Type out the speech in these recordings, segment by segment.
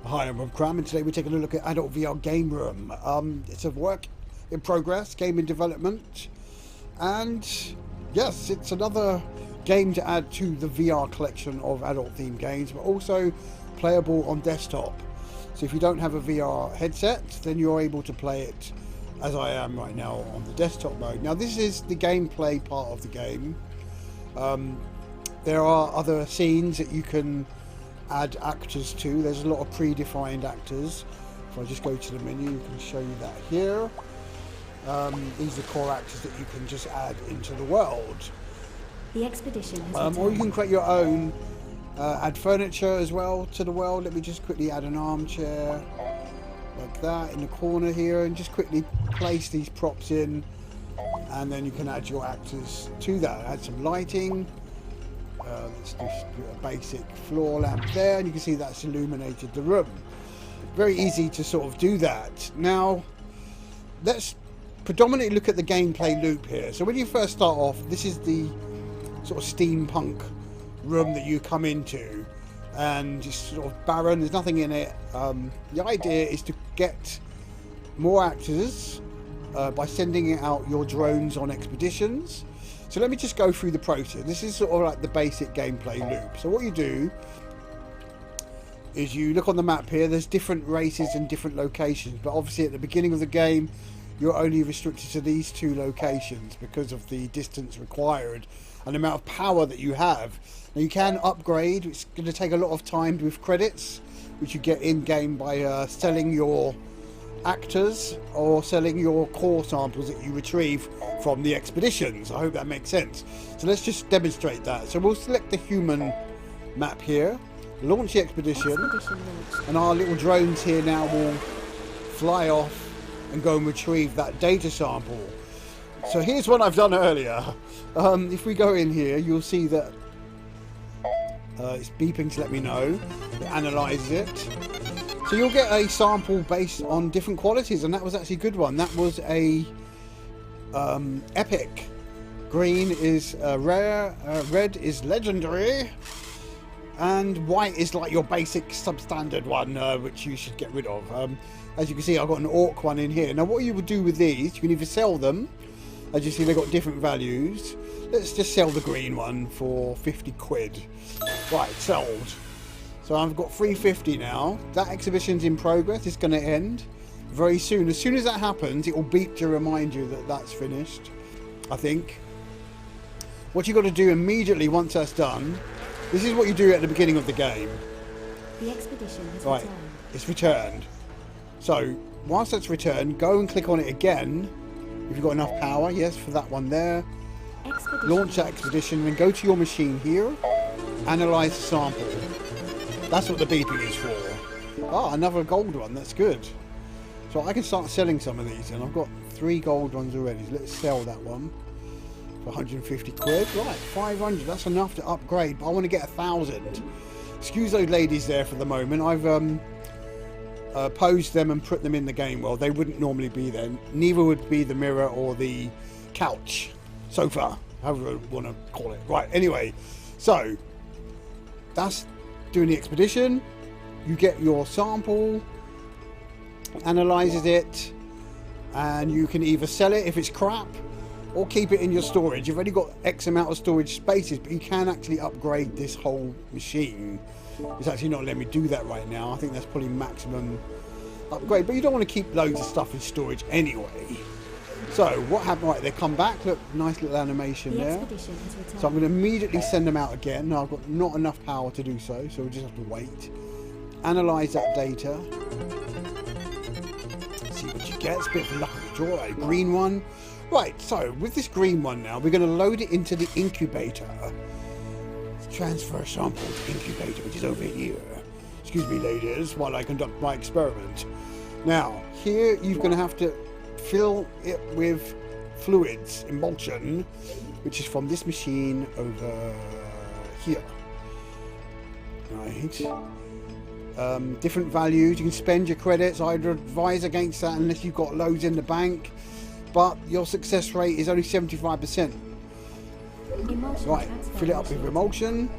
Hi, I'm Cram, and today we're taking a look at Adult VR Game Room. It's a work in progress, game in development, and yes, it's another game to add to the VR collection of adult themed games, but also playable on desktop. So if you don't have a VR headset, then you're able to play it as I am right now on the desktop mode. Now this is the gameplay part of the game. There are other scenes that you can add actors to. There's a lot of predefined actors. If I just go to the menu, you can show you that here. These are core actors that you can just add into the world. The expedition has or you can create your own, add furniture as well to the world. Let me just quickly add an armchair like that in the corner here, and just quickly place these props in, and then you can add your actors to that. Add some lighting. Let's just do a basic floor lamp there, and you can see that's illuminated the room. Very easy to sort of do that. Now, let's predominantly look at the gameplay loop here. So when you first start off, this is the sort of steampunk room that you come into, and it's sort of barren, there's nothing in it. The idea is to get more actors by sending out your drones on expeditions. So let me just go through the process. This is sort of like the basic gameplay loop. So what you do is you look on the map here. There's different races and different locations, but obviously at the beginning of the game you're only restricted to these two locations because of the distance required and the amount of power that you have. Now you can upgrade. It's going to take a lot of time with credits, which you get in game by selling your actors or selling your core samples that you retrieve from the expeditions. I hope that makes sense. So let's just demonstrate that. So we'll select the human map here, launch the expedition, and our little drones here now will fly off and go and retrieve that data sample. So here's what I've done earlier. If we go in here, you'll see that it's beeping to let me know. It analyzes it. So you'll get a sample based on different qualities, and that was actually a good one. That was a epic. Green is rare, red is legendary, and white is like your basic substandard one, which you should get rid of. As you can see, I've got an orc one in here. Now what you would do with these, you can either sell them. As you see, they've got different values. Let's just sell the green one for 50 quid. Right, sold. So I've got 350 now. That exhibition's in progress. It's going to end very soon. As soon as that happens, it will beep to remind you that that's finished, I think. What you've got to do immediately once that's done, this is what you do at the beginning of the game. The expedition has right, returned. it's returned. So once that's returned, go and click on it again. If you've got enough power, yes, for that one there. Launch that expedition, and go to your machine here. Analyze the sample. That's what the beeping is for. Ah, another gold one. That's good. So I can start selling some of these, and I've got 3 gold ones already. So let's sell that one for 150 quid. Right, 500. That's enough to upgrade, but I want to get 1,000. Excuse those ladies there for the moment. I've posed them and put them in the game. Well, they wouldn't normally be there. Neither would be the mirror or the couch, sofa, however you want to call it. Right. Anyway, so that's doing the expedition. You get your sample, analyzes it, and you can either sell it if it's crap or keep it in your storage. You've only got X amount of storage spaces, but you can actually upgrade this whole machine. It's actually not letting me do that right now. I think that's probably maximum upgrade, but you don't want to keep loads of stuff in storage anyway. So what happened? Right, they come back. Look, nice little animation there. So I'm going to immediately send them out again. Now I've got not enough power to do so, so we'll just have to wait. Analyze that data. See what you get. It's a bit of luck of the draw. A green one. Right, so with this green one now, we're going to load it into the incubator. Transfer sample to incubator, which is over here. Excuse me, ladies, while I conduct my experiment. Now, here you're going to have to fill it with fluids, emulsion, which is from this machine over here. Right. Different values. You can spend your credits. I'd advise against that unless you've got loads in the bank. But your success rate is only 75%. Right, fill it up with emulsion.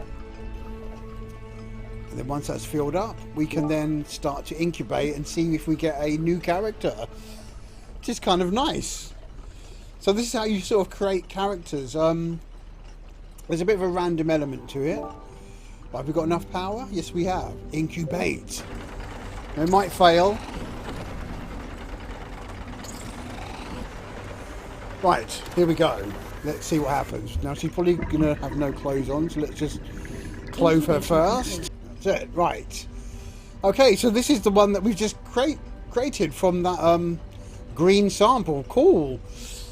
And then once that's filled up, we can then start to incubate and see if we get a new character, which is kind of nice. So this is how you sort of create characters. There's a bit of a random element to it. But have we got enough power? Yes, we have. Incubate. It might fail. Right, here we go. Let's see what happens. Now she's probably going to have no clothes on, so let's just clothe her first. That's it, right. Okay, so this is the one that we've just created from that green sample. Cool.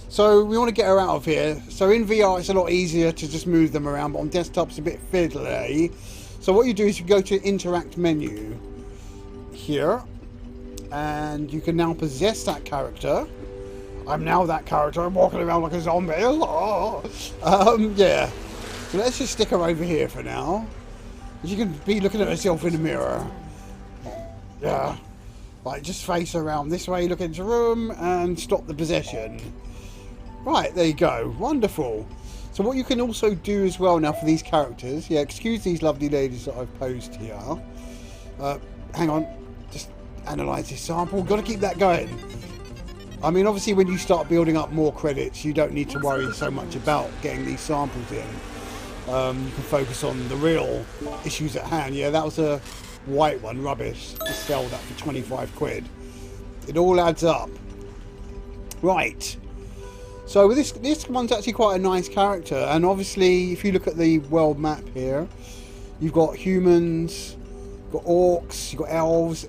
So we want to get her out of here. So in VR it's a lot easier to just move them around, but on desktop it's a bit fiddly. So what you do is you go to interact menu here, and you can now possess that character. I'm now that character. I'm walking around like a zombie. Yeah. So let's just stick her over here for now. You can be looking at herself in the mirror. Yeah. Like, just face her around this way, look into the room, and stop the possession. Right, there you go. Wonderful. So what you can also do as well now for these characters. Yeah, excuse these lovely ladies that I've posed here. Hang on. Just analyse this sample. Got to keep that going. I mean, obviously, when you start building up more credits, you don't need to worry so much about getting these samples in. You can focus on the real issues at hand. Yeah, that was a white one, rubbish. Just sell that for 25 quid. It all adds up. Right. So this one's actually quite a nice character. And obviously, if you look at the world map here, you've got humans, you've got orcs, you've got elves.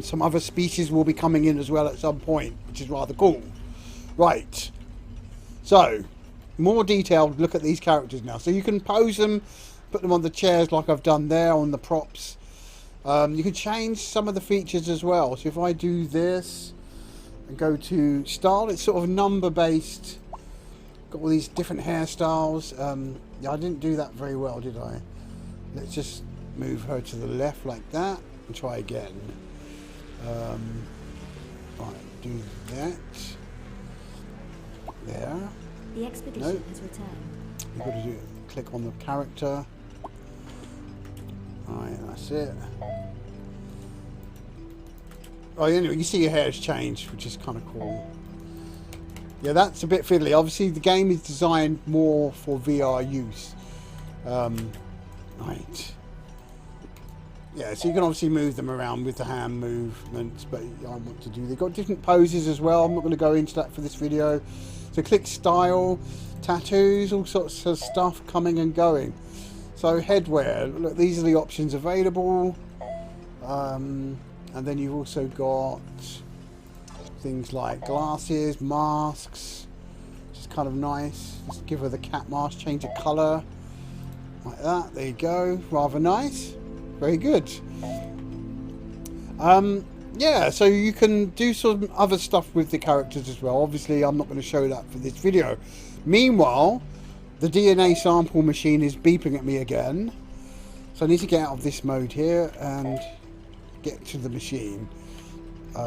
Some other species will be coming in as well at some point, which is rather cool. Right. So, more detailed look at these characters now. So you can pose them, put them on the chairs like I've done there, on the props. You can change some of the features as well. So if I do this and go to style, it's sort of number based. Got all these different hairstyles. Yeah, I didn't do that very well, did I? Let's just move her to the left like that and try again. Right, do that. There. The expedition has returned. You've got to do it. Click on the character. Right, that's it. Oh, anyway, you see your hair's changed, which is kind of cool. Yeah, that's a bit fiddly. Obviously, the game is designed more for VR use. Right. Yeah, so you can obviously move them around with the hand movements, but I want to do. They've got different poses as well. I'm not going to go into that for this video. So click style, tattoos, all sorts of stuff coming and going. So headwear, look, these are the options available. And then you've also got things like glasses, masks, which is kind of nice. Just give her the cat mask, change the colour, like that. There you go, rather nice. Very good. Yeah, so you can do some other stuff with the characters as well. Obviously, I'm not going to show that for this video. Meanwhile, the DNA sample machine is beeping at me again. So I need to get out of this mode here and get to the machine.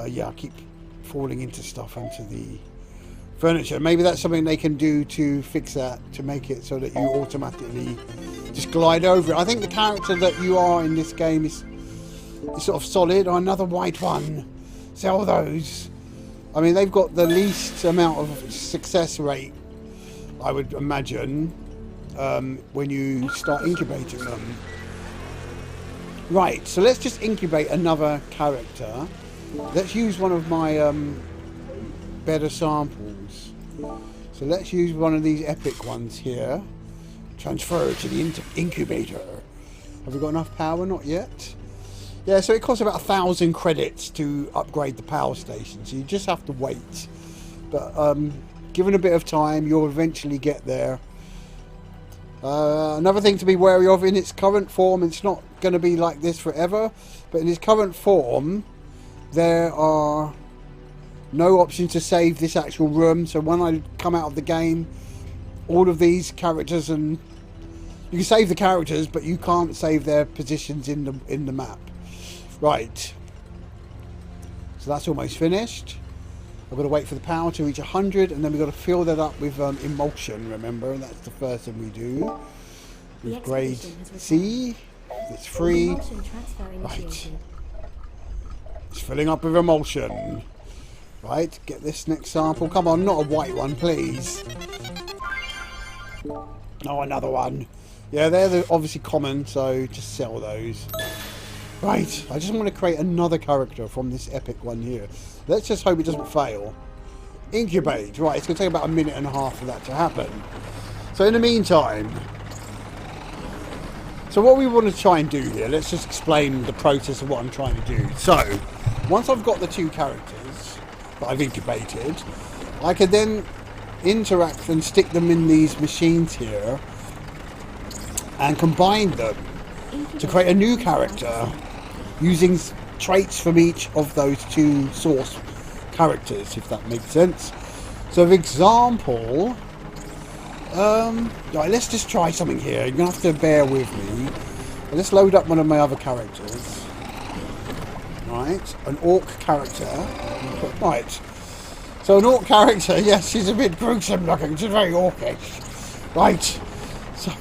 Yeah, I keep falling into stuff, into the furniture. Maybe that's something they can do to fix that, to make it so that you automatically just glide over it. I think the character that you are in this game is sort of solid. Oh, another white one. Sell those. I mean, they've got the least amount of success rate, I would imagine, when you start incubating them. Right, so let's just incubate another character. Let's use one of my better samples. So let's use one of these epic ones here. Transfer to the incubator. Have we got enough power? Not yet. Yeah, so it costs about 1,000 credits to upgrade the power station. So you just have to wait. But given a bit of time, you'll eventually get there. Another thing to be wary of, in its current form, it's not going to be like this forever. But in its current form, there are no options to save this actual room. So when I come out of the game, all of these characters, and you can save the characters, but you can't save their positions in the map. Right. So that's almost finished. I've got to wait for the power to reach 100, and then we've got to fill that up with emulsion, remember? That's the first thing we do. With grade C. It's free. Emulsion transfer initiated. It's filling up with emulsion. Right, get this next sample. Come on, not a white one, please. Oh, another one. Yeah, they're obviously common, so just sell those. Right, I just want to create another character from this epic one here. Let's just hope it doesn't fail. Incubate. Right, it's going to take about 1.5 minutes for that to happen. So in the meantime... So what we want to try and do here, let's just explain the process of what I'm trying to do. So, once I've got the two characters that I've incubated, I can then interact and stick them in these machines here and combine them to create a new character using traits from each of those two source characters, if that makes sense. So, for example... right, let's just try something here. You're going to have to bear with me. Let's load up one of my other characters. Right, an orc character. Right. So an orc character, yes, she's a bit gruesome looking. She's very orcish. Right. So,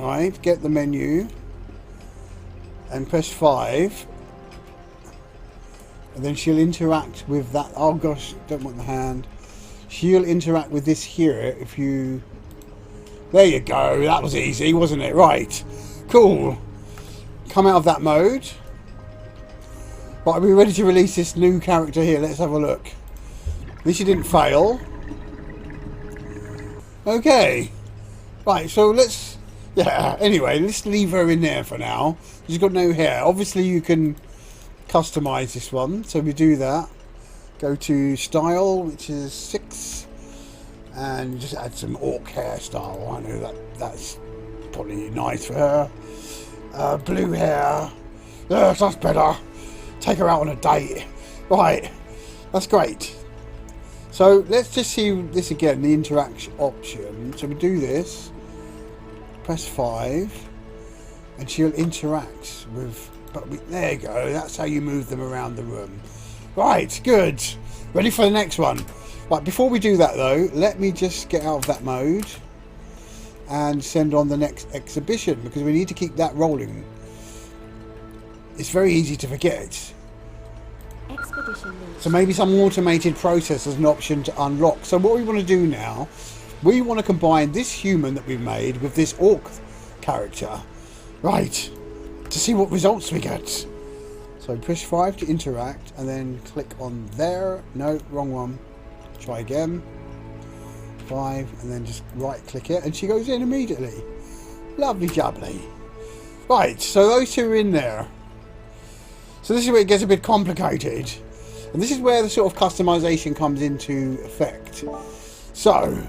right, get the menu. And press 5. And then she'll interact with that. Oh gosh, don't want the hand. She'll interact with this here if you... There you go. That was easy, wasn't it? Right. Cool. Come out of that mode. Right, are we ready to release this new character here? Let's have a look. At least she didn't fail. Okay. Right, so let's... Yeah, anyway, let's leave her in there for now. She's got no hair. Obviously, you can customize this one. So we do that. Go to style, which is 6, and just add some orc hairstyle. I know that's probably nice for her. Blue hair, that's better. Take her out on a date. Right, that's great. So let's just see this again, the interaction option. So we do this, press 5, and she'll interact with. There you go. That's how you move them around the room. Right, good. Ready for the next one. Right, before we do that though, let me just get out of that mode and send on the next exhibition, because we need to keep that rolling. It's very easy to forget. Expedition. So maybe some automated process is an option to unlock. So what we want to do now, we want to combine this human that we've made with this orc character. Right, to see what results we get. So push 5 to interact, and then click on there. No, wrong one. Try again. 5, and then just right click it, and she goes in immediately. Lovely jubbly. Right, so those two are in there. So this is where it gets a bit complicated. And this is where the sort of customization comes into effect. So,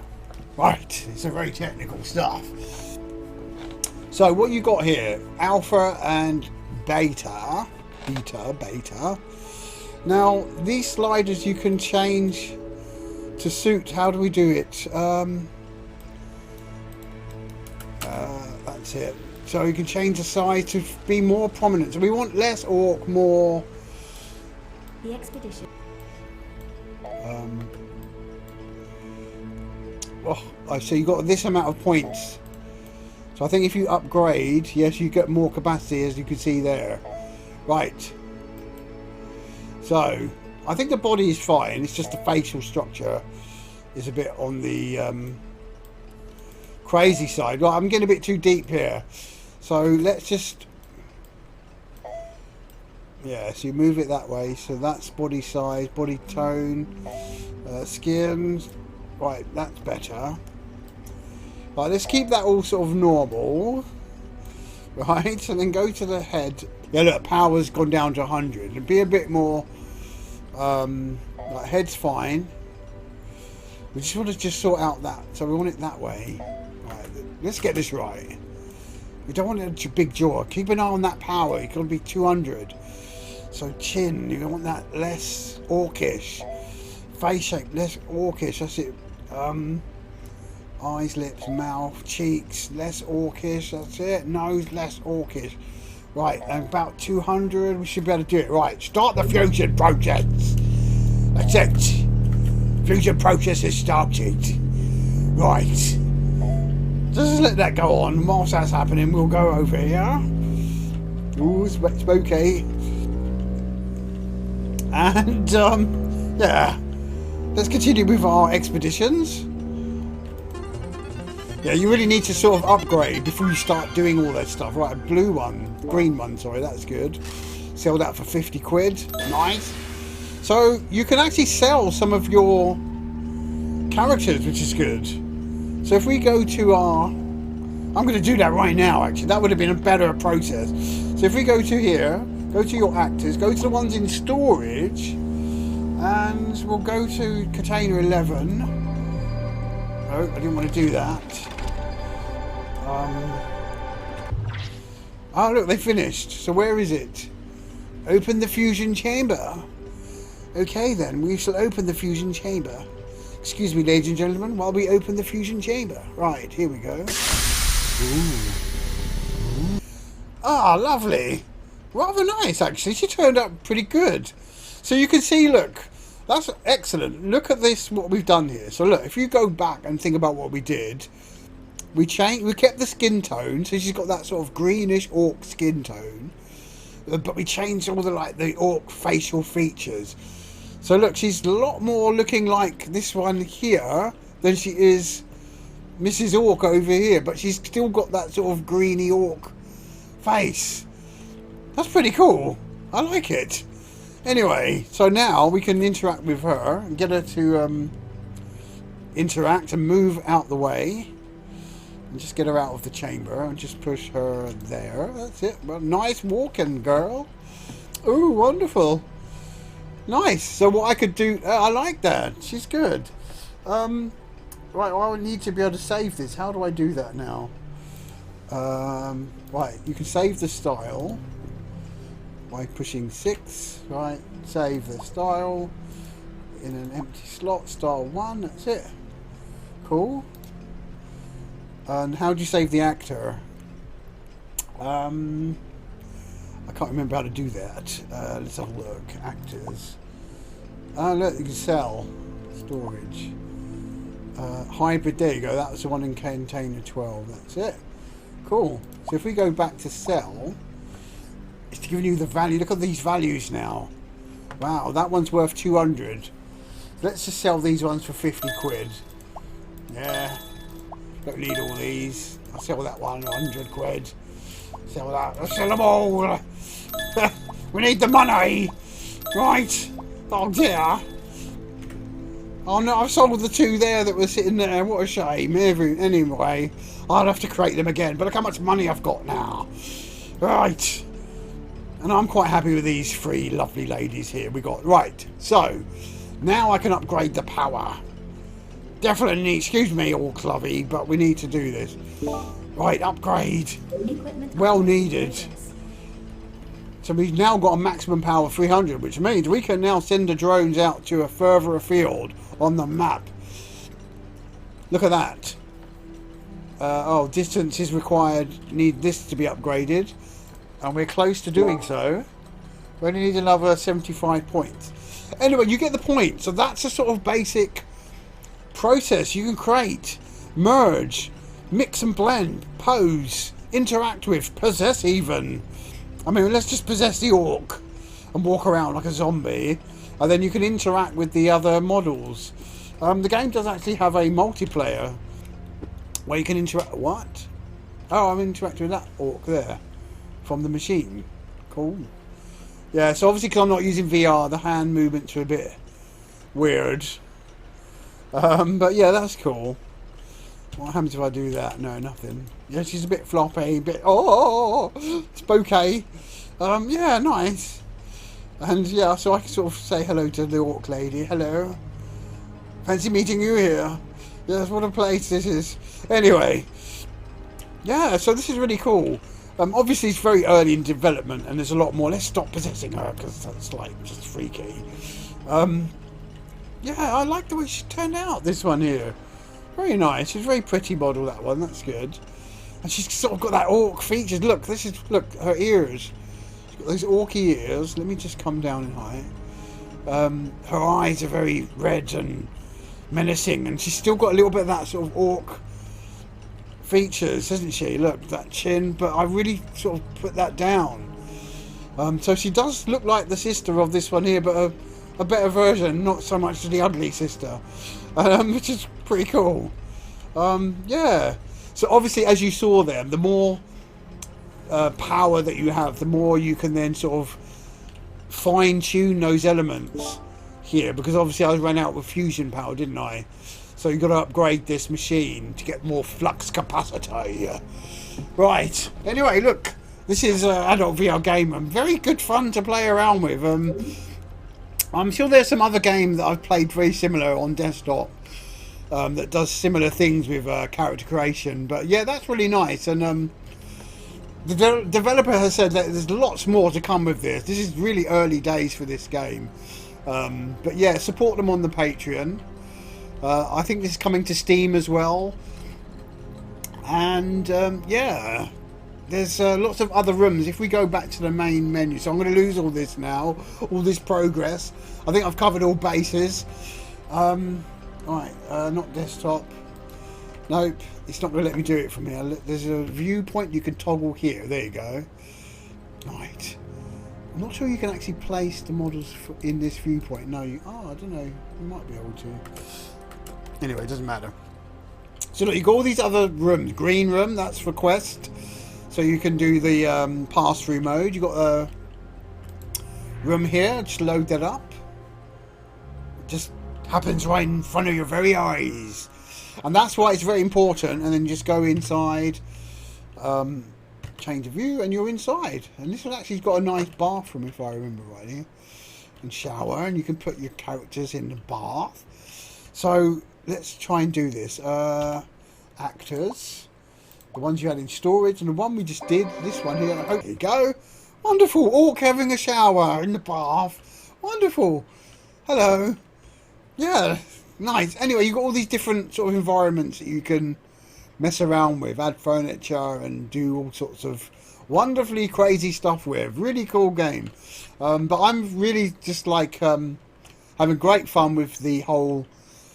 right, it's a very technical stuff. So what you got here, alpha and beta. Now these sliders you can change to suit. How do we do it? That's it. So you can change the size to be more prominent. So we want less orc, more. The expedition. So you got this amount of points. So I think if you upgrade, yes, you get more capacity, as you can see there. Right. So I think the body is fine. It's just the facial structure is a bit on the crazy side. Right, I'm getting a bit too deep here. So let's just... Yeah, so you move it that way. So that's body size, body tone, skin. Right, that's better. Right, let's keep that all sort of normal. Right, and then go to the head. Yeah, look, power's gone down to 100. And be a bit more... like, head's fine. We just want to just sort out that. So we want it that way. Right, let's get this right. We don't want a big jaw. Keep an eye on that power. It could be 200. So chin, you want that less orcish. Face shape, less orcish. That's it. Eyes, lips, mouth, cheeks, less orcish. That's it. Nose, less orcish. Right, and about 200, we should be able to do it. Right, start the fusion process. That's it. Fusion process has started. Right. Just let that go on. Whilst that's happening, we'll go over here. Ooh, spooky. And, yeah. Let's continue with our expeditions. Yeah, you really need to sort of upgrade before you start doing all that stuff. Right, a blue one. Green one, sorry, that's good. Sell that for 50 quid. Nice. So, you can actually sell some of your characters, which is good. So if we go to our... I'm going to do that right now, actually. That would have been a better process. So if we go to here, go to your actors, go to the ones in storage, and we'll go to container 11. Oh, I didn't want to do that. Oh, look, they finished. So where is it? Open the fusion chamber. Okay, then. We shall open the fusion chamber. Excuse me, ladies and gentlemen, while we open the fusion chamber. Right, here we go. Ooh. Ah, lovely. Rather nice, actually. She turned out pretty good. So you can see, look, that's excellent. Look at this, what we've done here. So look, if you go back and think about what we did, we kept the skin tone, so she's got that sort of greenish orc skin tone, but we changed all the orc facial features. So look, she's a lot more looking like this one here than she is Mrs. Orc over here, but she's still got that sort of greeny orc face. That's pretty cool. I like it. Anyway, so now we can interact with her and get her to interact and move out the way. And just get her out of the chamber and just push her there. That's it. Well, nice walking, girl. Ooh, wonderful. Nice. So what I could do... I like that. She's good. Right, well, I would need to be able to save this. How do I do that now? Right, you can save the style by pushing 6. Right, save the style in an empty slot. Style 1. That's it. Cool. And how do you save the actor? I can't remember how to do that. Let's have a look. Actors. Look, you can sell. Storage. Hybrid, there you go. That was the one in container 12. That's it. Cool. So if we go back to sell, it's giving you the value. Look at these values now. Wow, that one's worth 200. Let's just sell these ones for 50 quid. Yeah. Don't need all these. I'll sell that one 100 quid. Sell that. I'll sell them all. We need the money. Right. Oh dear. Oh no, I've sold the 2 there that were sitting there. What a shame. Anyway, I'll have to create them again. But look how much money I've got now. Right. And I'm quite happy with these 3 lovely ladies here we got. Right. So, now I can upgrade the power. Definitely need, excuse me, all clubby, but we need to do this. Right, upgrade. Well needed. So we've now got a maximum power of 300, which means we can now send the drones out to a further afield on the map. Look at that. Oh, distance is required. Need this to be upgraded. And we're close to doing so. We only need another 75 points. Anyway, you get the point. So that's a sort of basic process you can create, merge, mix and blend, pose, interact with, possess even. I mean, let's just possess the orc and walk around like a zombie, and then you can interact with the other models. The game does actually have a multiplayer where you can interact. What? Oh, I'm interacting with that orc there from the machine. Cool. Yeah, so obviously because I'm not using VR, the hand movements are a bit weird. But yeah, that's cool. What happens if I do that? No, nothing. Yeah, she's a bit floppy, a bit spooky. Yeah, nice. And yeah, so I can sort of say hello to the orc lady. Hello. Fancy meeting you here. Yes, what a place this is. Anyway. Yeah, so this is really cool. Obviously it's very early in development and there's a lot more. Let's stop possessing her because that's like just freaky. Yeah, I like the way she turned out, this one here. Very nice. She's a very pretty model, that one. That's good. And she's sort of got that orc features. Look, look, her ears. She's got those orky ears. Let me just come down in height. Her eyes are very red and menacing. And she's still got a little bit of that sort of orc features, isn't she? Look, that chin, but I really sort of put that down. So she does look like the sister of this one here, but a better version, not so much the ugly sister, which is pretty cool. Yeah. So obviously, as you saw them, the more power that you have, the more you can then sort of fine-tune those elements here, because obviously I ran out with fusion power, didn't I? So you've got to upgrade this machine to get more flux capacity. Right. Anyway, look, this is Adult VR Gamer. Very good fun to play around with. I'm sure there's some other game that I've played very similar on desktop that does similar things with character creation. But yeah, that's really nice. And the developer has said that there's lots more to come with this. This is really early days for this game. But yeah, support them on the Patreon. I think this is coming to Steam as well. And yeah, there's lots of other rooms. If we go back to the main menu, so I'm going to lose all this now, all this progress. I think I've covered all bases. Right, not desktop. Nope, it's not going to let me do it from here. There's a viewpoint you can toggle here. There you go. Right. I'm not sure you can actually place the models in this viewpoint. No, I don't know. You might be able to. Anyway, it doesn't matter. So look, you've got all these other rooms. Green room, that's for quest. So you can do the pass-through mode. You've got a room here. Just load that up. It just happens right in front of your very eyes. And that's why it's very important. And then just go inside, change of view, and you're inside. And this one actually got a nice bathroom, if I remember rightly, and shower, and you can put your characters in the bath. So let's try and do this. Actors, the ones you had in storage, and the one we just did, this one here. There you go. Wonderful. Orc having a shower in the bath. Wonderful. Hello. Yeah, nice. Anyway, you've got all these different sort of environments that you can mess around with, add furniture and do all sorts of wonderfully crazy stuff with. Really cool game. But I'm really just like having great fun with the whole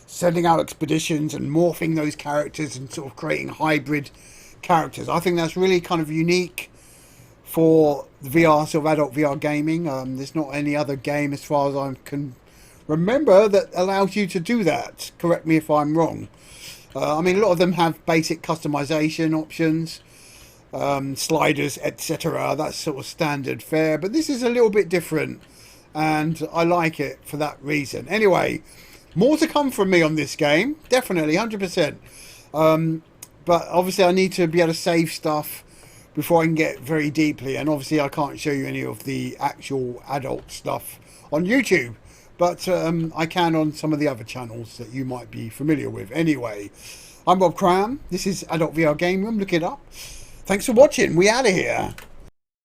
sending out expeditions and morphing those characters and sort of creating hybrid characters. I think that's really kind of unique for the VR, sort of adult VR gaming. There's not any other game, as far as I can remember, that allows you to do that. Correct me if I'm wrong. I mean, a lot of them have basic customization options, sliders, etc. That's sort of standard fare, but this is a little bit different, and I like it for that reason. Anyway, more to come from me on this game, definitely, 100%. But obviously I need to be able to save stuff before I can get very deeply, and obviously I can't show you any of the actual adult stuff on YouTube. But I can on some of the other channels that you might be familiar with. Anyway, I'm Bob Cram. This is Adult VR Game Room. Look it up. Thanks for watching. We out of here.